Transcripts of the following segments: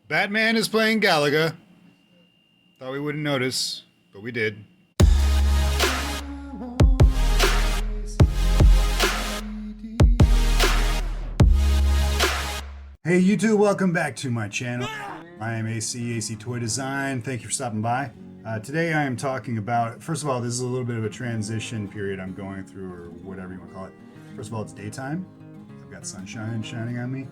Batman is playing Galaga. Thought we wouldn't notice, but we did. Hey YouTube, welcome back to my channel. I am AC Toy Design. Thank you for stopping by. Today I am talking about, first of all, this is a little bit of a transition period I'm going through, or whatever you want to call it. First of all, it's daytime. I've got sunshine shining on me.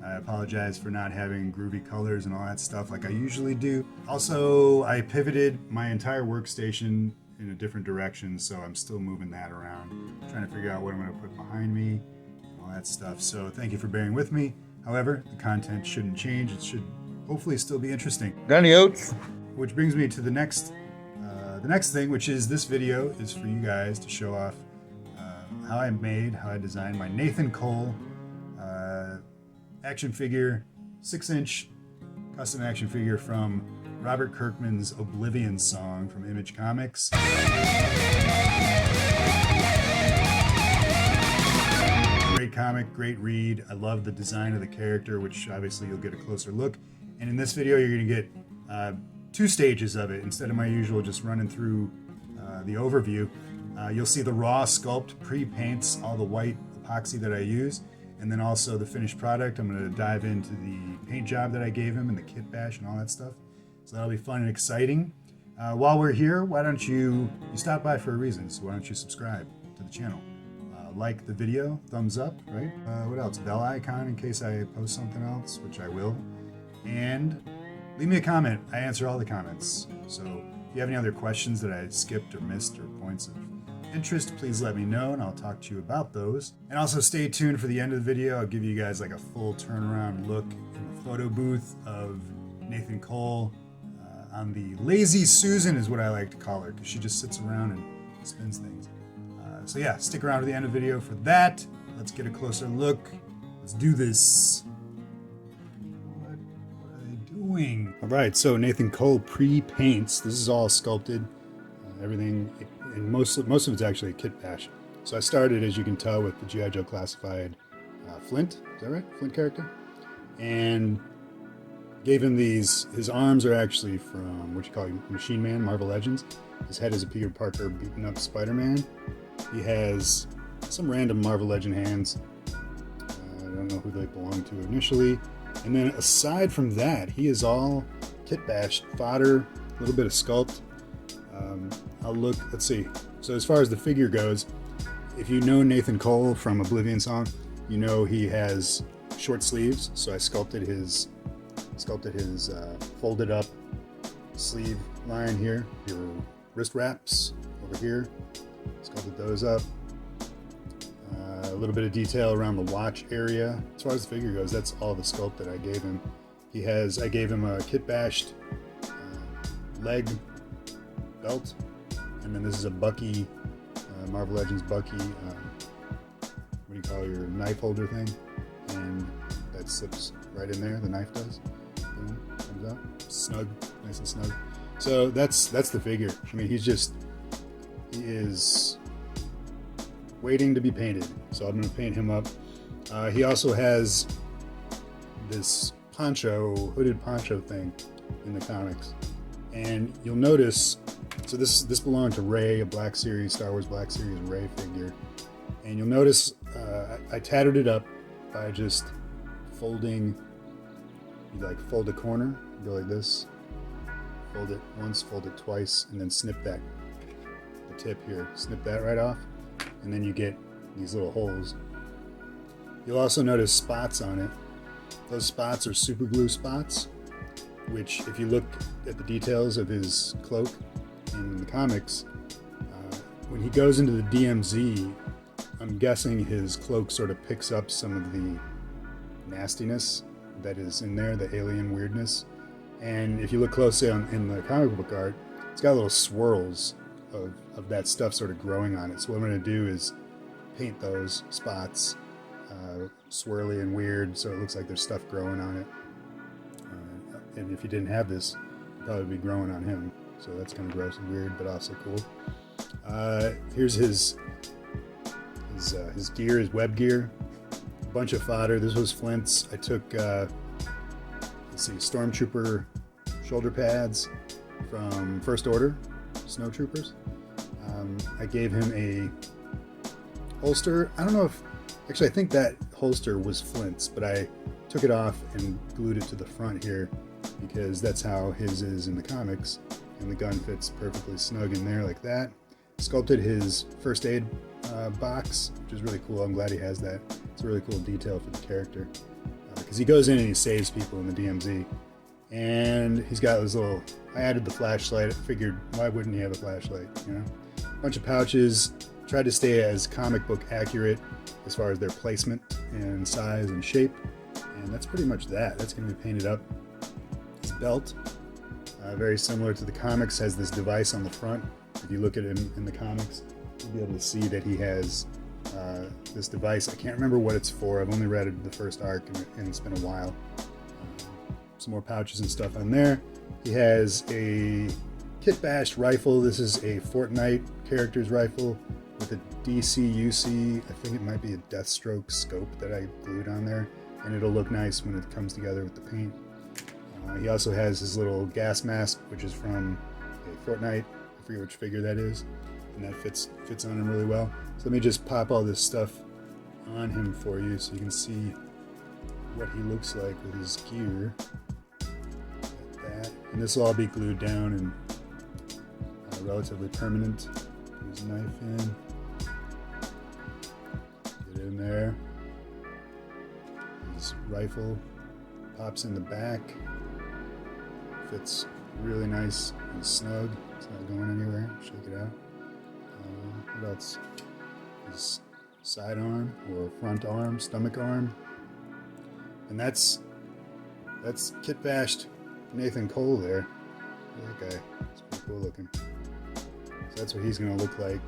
I apologize for not having groovy colors and all that stuff like I usually do. Also, I pivoted my entire workstation in a different direction, so I'm still moving that around, trying to figure out what I'm going to put behind me and all that stuff. So thank you for bearing with me. However, the content shouldn't change. It should hopefully still be interesting. Got any oats? Which brings me to the next thing, which is this video is for you guys to show off how I designed my Nathan Cole action figure, 6-inch custom action figure from Robert Kirkman's Oblivion song from Image Comics. Great comic, great read. I love the design of the character, which obviously you'll get a closer look. And in this video, you're going to get 2 stages of it. Instead of my usual just running through the overview, you'll see the raw sculpt pre-paints, all the white epoxy that I use, and then also the finished product. I'm going to dive into the paint job that I gave him and the kit bash and all that stuff. So that'll be fun and exciting. While we're here, why don't you stop by for a reason, so why don't you subscribe to the channel? Like the video, thumbs up, right? What else? Bell icon in case I post something else, which I will. And leave me a comment. I answer all the comments. So if you have any other questions that I skipped or missed or points of interest, please let me know and I'll talk to you about those. And also stay tuned for the end of the video. I'll give you guys like a full turnaround look in the photo booth of Nathan Cole on the Lazy Susan is what I like to call her, because she just sits around and spins things. So yeah, stick around to the end of the video for that. Let's get a closer look. Let's do this. What are they doing? All right, so Nathan Cole pre-paints. This is all sculpted. Everything, and most of it's actually a kit bash. So I started, as you can tell, with the G.I. Joe Classified Flint. Is that right? Flint character. And gave him these. His arms are actually from what you call Machine Man, Marvel Legends. His head is a Peter Parker beating up Spider-Man. He has some random Marvel Legend hands. I don't know who they belong to initially. And then aside from that, he is all kit bashed, fodder, a little bit of sculpt. Let's see. So as far as the figure goes, if you know Nathan Cole from Oblivion song, you know he has short sleeves. So I sculpted his folded up sleeve line here. Your wrist wraps over here. Sculpted those up. A little bit of detail around the watch area. As far as the figure goes, that's all the sculpt that I gave him. I gave him a kit bashed leg belt, and then this is a Bucky, Marvel Legends Bucky, what do you call your knife holder thing, and that slips right in there, the knife does. Boom, comes out, snug, nice and snug. So that's the figure. I mean, he is waiting to be painted, so I'm going to paint him up. He also has this hooded poncho thing in the comics, and you'll notice, so this belonged to Rey, a Black Series, Star Wars Black Series Rey figure, and you'll notice I tattered it up by just folding. You like fold a corner, go like this, fold it once, fold it twice, and then snip the tip here, snip that right off, and then you get these little holes. You'll also notice spots on it. Those spots are super glue spots, which if you look at the details of his cloak in the comics, when he goes into the DMZ, I'm guessing his cloak sort of picks up some of the nastiness that is in there, the alien weirdness. And if you look closely in the comic book art, it's got little swirls of that stuff sort of growing on it. So what I'm going to do is paint those spots swirly and weird, so it looks like there's stuff growing on it. And if you didn't have this, it'd probably be growing on him. So that's kind of gross and weird, but also cool. Here's his gear, his web gear. A bunch of fodder. This was Flint's. I took let's see, Stormtrooper shoulder pads from First Order, Snowtroopers. I gave him a holster. I don't know if, actually I think that holster was Flint's, but I took it off and glued it to the front here because that's how his is in the comics, and the gun fits perfectly snug in there like that. Sculpted his first aid box, which is really cool. I'm glad he has that. It's a really cool detail for the character because he goes in and he saves people in the DMZ. And he's got his little, I added the flashlight. I figured, why wouldn't he have a flashlight, you know? Bunch of pouches. Tried to stay as comic book accurate as far as their placement and size and shape. And that's pretty much that. That's going to be painted up. His belt, very similar to the comics, has this device on the front. If you look at him in the comics, you'll be able to see that he has this device. I can't remember what it's for. I've only read the first arc and it's been a while. Some more pouches and stuff on there. He has a Kit Bash rifle. This is a Fortnite character's rifle with a DC-UC. I think it might be a Deathstroke scope that I glued on there, and it'll look nice when it comes together with the paint. He also has his little gas mask, which is from a Fortnite. I forget which figure that is, and that fits on him really well. So let me just pop all this stuff on him for you so you can see what he looks like with his gear. Like that. And this will all be glued down and relatively permanent. Put his knife in. Get in there. His rifle pops in the back. Fits really nice and snug. It's not going anywhere. Shake it out. What else? His sidearm or front arm, stomach arm. And that's Kit Bashed Nathan Cole there. That guy. It's pretty cool looking. So that's what he's going to look like.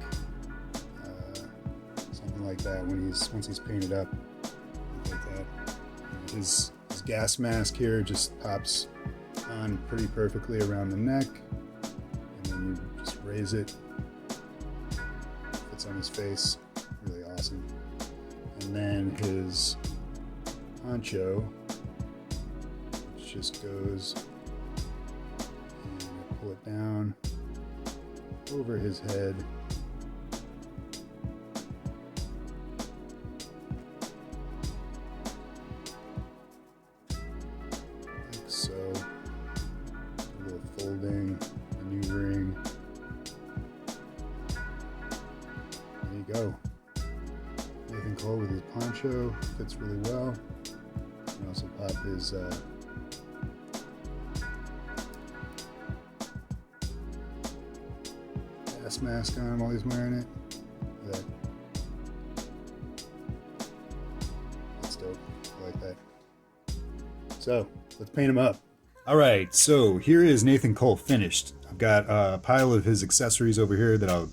Something like that once he's painted up. Like that. And his gas mask here just pops on pretty perfectly around the neck. And then you just raise it. Fits on his face. Really awesome. And then his poncho, which just goes and I pull it down over his head. Like so. A little folding, maneuvering. There you go. Nathan Cole with his poncho fits really well. And also pop his gas mask on while he's wearing it. That's dope. I like that. So let's paint him up. All right, so here is Nathan Cole finished. I've got a pile of his accessories over here that I'll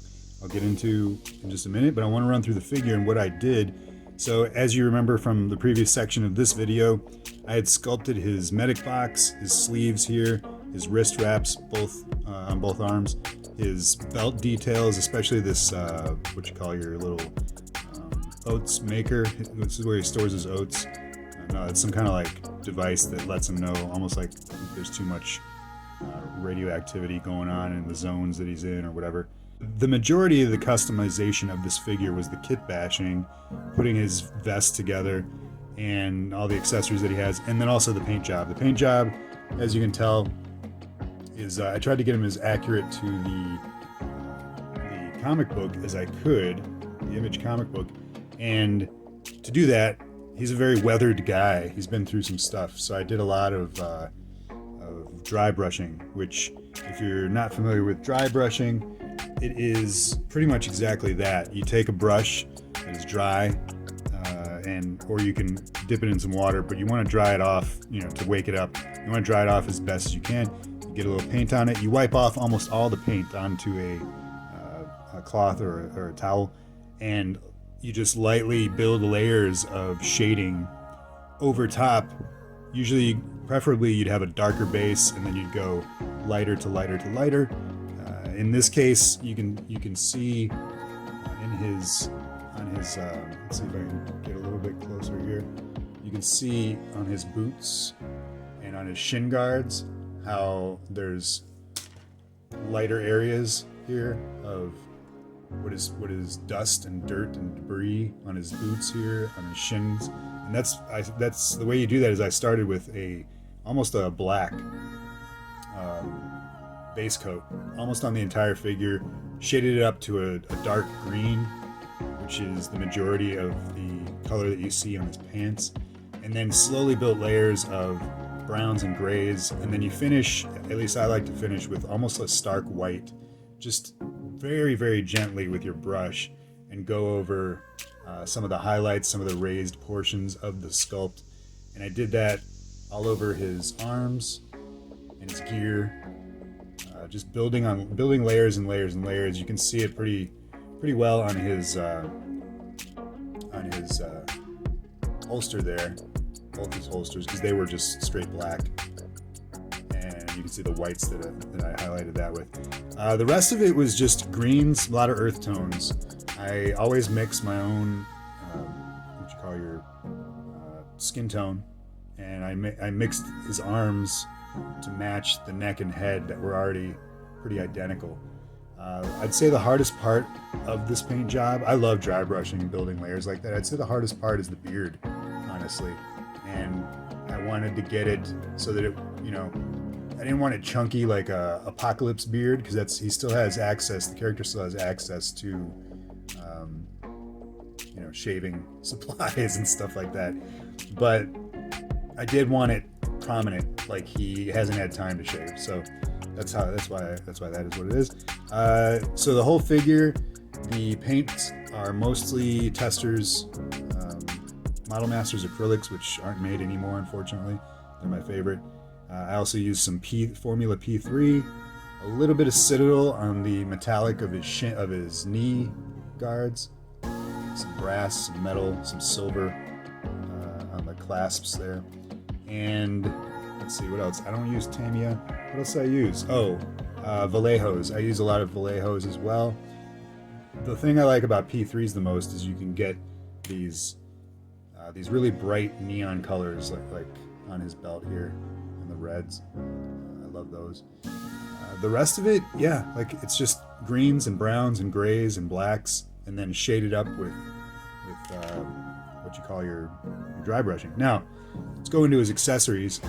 get into in just a minute, but I want to run through the figure and what I did. So as you remember from the previous section of this video, I had sculpted his medic box, his sleeves here, his wrist wraps on both arms, his belt details, especially this, what you call your little oats maker. This is where he stores his oats. No, it's some kind of like device that lets him know, almost like there's too much radioactivity going on in the zones that he's in or whatever. The majority of the customization of this figure was the kit bashing, putting his vest together and all the accessories that he has, and then also the paint job. The paint job, as you can tell, is I tried to get him as accurate to the comic book as I could, the Image comic book, and to do that, he's a very weathered guy. He's been through some stuff, so I did a lot of dry brushing, which, if you're not familiar with dry brushing, it is pretty much exactly that. You take a brush that is dry, or you can dip it in some water, but you want to dry it off, to wake it up. You want to dry it off as best as you can. You get a little paint on it. You wipe off almost all the paint onto a cloth or a towel, and you just lightly build layers of shading over top. Usually, preferably, you'd have a darker base, and then you'd go lighter to lighter to lighter. In this case, you can see on his let's see if I can get a little bit closer here. You can see on his boots and and on his shin guards, how there's lighter areas here of what is dust and dirt and debris on his boots here, on his shins. And that's the way you do that. Is I started with almost a black base coat almost on the entire figure, shaded it up to a dark green, which is the majority of the color that you see on his pants, and then slowly built layers of browns and grays, and then you finish, at least I like to finish, with almost a stark white, just very, very gently with your brush, and go over some of the highlights, some of the raised portions of the sculpt. And I did that all over his arms and his gear, just building layers and layers and layers. You can see it pretty well on his holster there, both his holsters, because they were just straight black, and you can see the whites that I highlighted that with. The rest of it was just greens, a lot of earth tones. I always mix my own what you call your skin tone, and I mixed his arms to match the neck and head that were already pretty identical. I'd say the hardest part of this paint job, I love dry brushing and building layers like that. I'd say the hardest part is the beard, honestly. And I wanted to get it so that it, I didn't want it chunky like a Apocalypse beard, because he still has access, the character still has access to, shaving supplies and stuff like that. But I did want it prominent, like he hasn't had time to shave. So that's why that is what it is. So the whole figure, the paints are mostly Testors, Model Masters acrylics, which aren't made anymore, unfortunately. They're my favorite. I also use some Formula P3, a little bit of Citadel on the metallic of his knee guards, some brass, some metal, some silver on the clasps there. And let's see, what else? I don't use Tamiya. What else do I use? Vallejos. I use a lot of Vallejos as well. The thing I like about P3s the most is you can get these really bright neon colors like on his belt here, and the reds. I love those. The rest of it, yeah, like it's just greens and browns and grays and blacks, and then shaded up with what you call your dry brushing. Now, let's go into his accessories.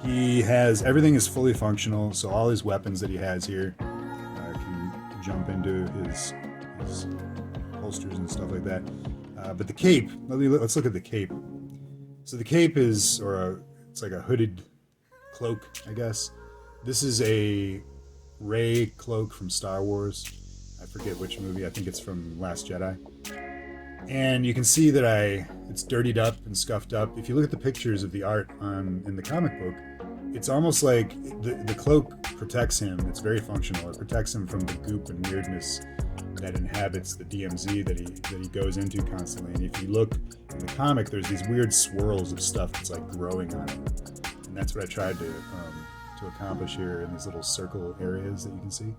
He has, everything is fully functional, so all his weapons that he has here can jump into his holsters and stuff like that. But the cape, let's look at the cape. So the cape is, it's like a hooded cloak, I guess. This is a Rey cloak from Star Wars. I forget which movie. I think it's from Last Jedi. And you can see that it's dirtied up and scuffed up. If you look at the pictures of the art in the comic book, it's almost like the cloak protects him. It's very functional. It protects him from the goop and weirdness that inhabits the DMZ that he goes into constantly. And if you look in the comic, there's these weird swirls of stuff that's like growing on him. And that's what I tried to accomplish here in these little circle areas that you can see.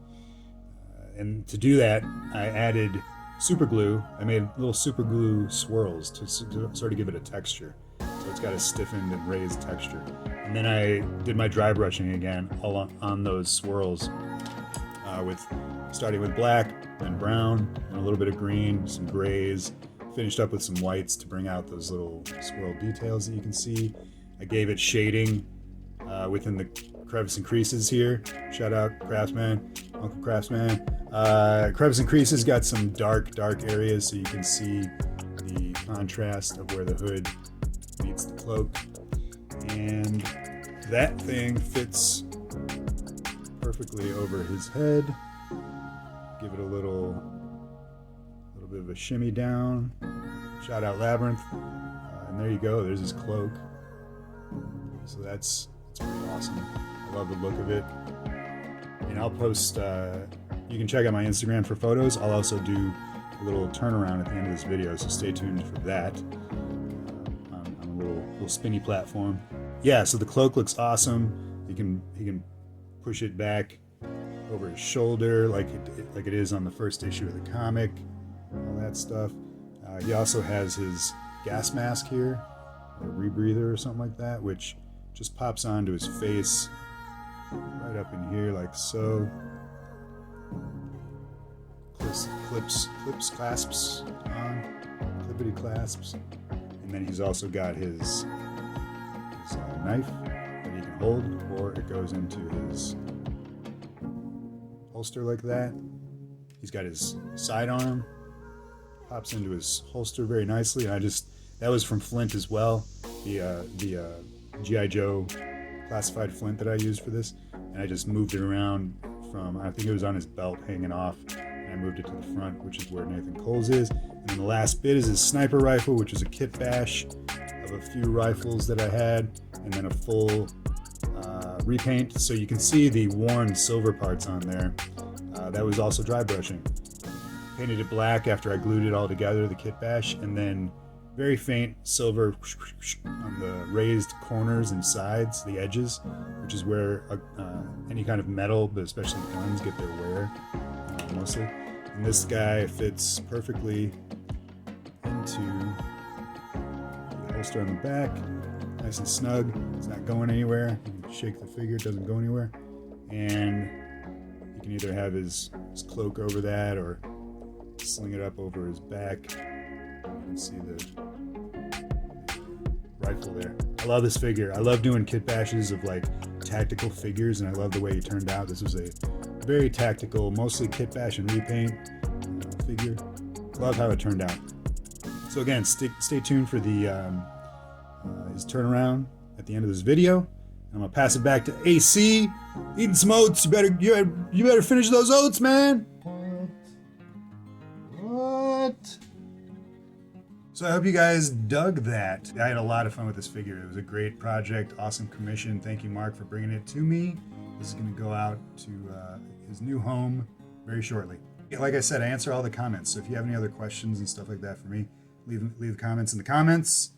And to do that, I added super glue. I made little super glue swirls to sort of give it a texture. So it's got a stiffened and raised texture. And then I did my dry brushing again all on those swirls, starting with black, then brown, and a little bit of green, some grays. Finished up with some whites to bring out those little swirl details that you can see. I gave it shading within the crevice and creases here. Shout out Craftsman, Uncle Craftsman. Crevice and creases got some dark areas, so you can see the contrast of where the hood meets the cloak. And that thing fits perfectly over his head. Give it a little bit of a shimmy down. Shout out Labyrinth. And there you go, there's his cloak. So that's pretty awesome. I love the look of it. And I'll post, you can check out my Instagram for photos. I'll also do a little turnaround at the end of this video, so stay tuned for that. On a little spinny platform. Yeah, so the cloak looks awesome. He can push it back over his shoulder like it is on the first issue of the comic. All that stuff. He also has his gas mask here, a rebreather or something like that, which just pops onto his face right up in here like so. Clasps on, clippity clasps. And then he's also got his knife that he can hold, or it goes into his holster like that. He's got his sidearm, pops into his holster very nicely. And that was from Flint as well, the G.I. Joe classified Flint that I used for this. And I just moved it around from, I think it was on his belt hanging off, and I moved it to the front, which is where Nathan Cole's is. And then the last bit is his sniper rifle, which is a kit bash of a few rifles that I had, and then a full repaint. So you can see the worn silver parts on there. That was also dry brushing. Painted it black after I glued it all together, the kit bash, and then very faint silver on the raised corners and sides, the edges, which is where any kind of metal, but especially guns, get their wear, mostly. And this guy fits perfectly into the holster on the back, nice and snug. It's not going anywhere. You can shake the figure, it doesn't go anywhere. And you can either have his cloak over that or sling it up over his back. You can see the rifle there. I love this figure. I love doing kit bashes of like tactical figures, and I love the way he turned out. This was a very tactical, mostly kit bash and repaint figure. Love how it turned out. So again, stay tuned for the his turnaround at the end of this video. I'm gonna pass it back to AC. Eating some oats. You better finish those oats, man. What? So I hope you guys dug that. I had a lot of fun with this figure. It was a great project, awesome commission. Thank you, Mark, for bringing it to me. This is going to go out to his new home very shortly. Like I said, I answer all the comments. So if you have any other questions and stuff like that for me, leave comments in the comments.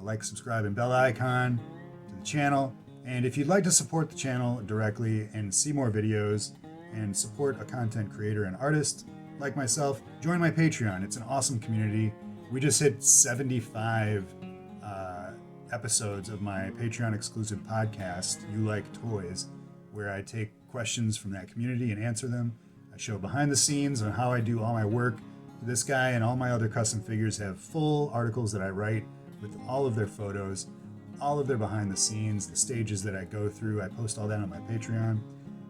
Like, subscribe, and bell icon to the channel. And if you'd like to support the channel directly and see more videos and support a content creator and artist like myself, join my Patreon. It's an awesome community. We just hit 75 episodes of my Patreon exclusive podcast, You Like Toys, where I take questions from that community and answer them. I show behind the scenes on how I do all my work. This guy and all my other custom figures have full articles that I write with all of their photos, all of their behind the scenes, the stages that I go through. I post all that on my Patreon,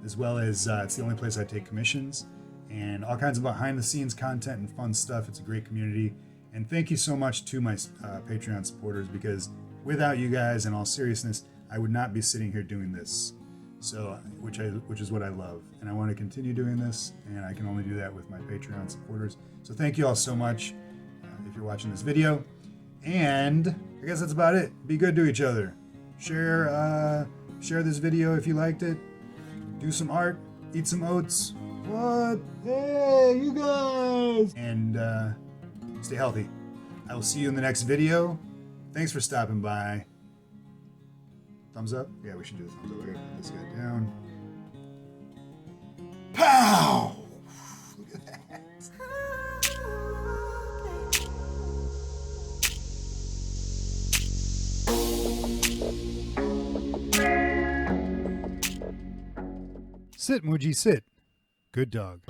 as well as it's the only place I take commissions and all kinds of behind the scenes content and fun stuff. It's a great community. And thank you so much to my Patreon supporters, because without you guys, in all seriousness, I would not be sitting here doing this. So, which is what I love, and I want to continue doing this, and I can only do that with my Patreon supporters. So thank you all so much if you're watching this video, and I guess that's about it. Be good to each other. Share this video if you liked it. Do some art. Eat some oats. What? Hey, you guys! And stay healthy. I will see you in the next video. Thanks for stopping by. Thumbs up? Yeah, we should do the thumbs up. I gotta put this guy down. Pow! Look at that. Sit, Muji, sit. Good dog.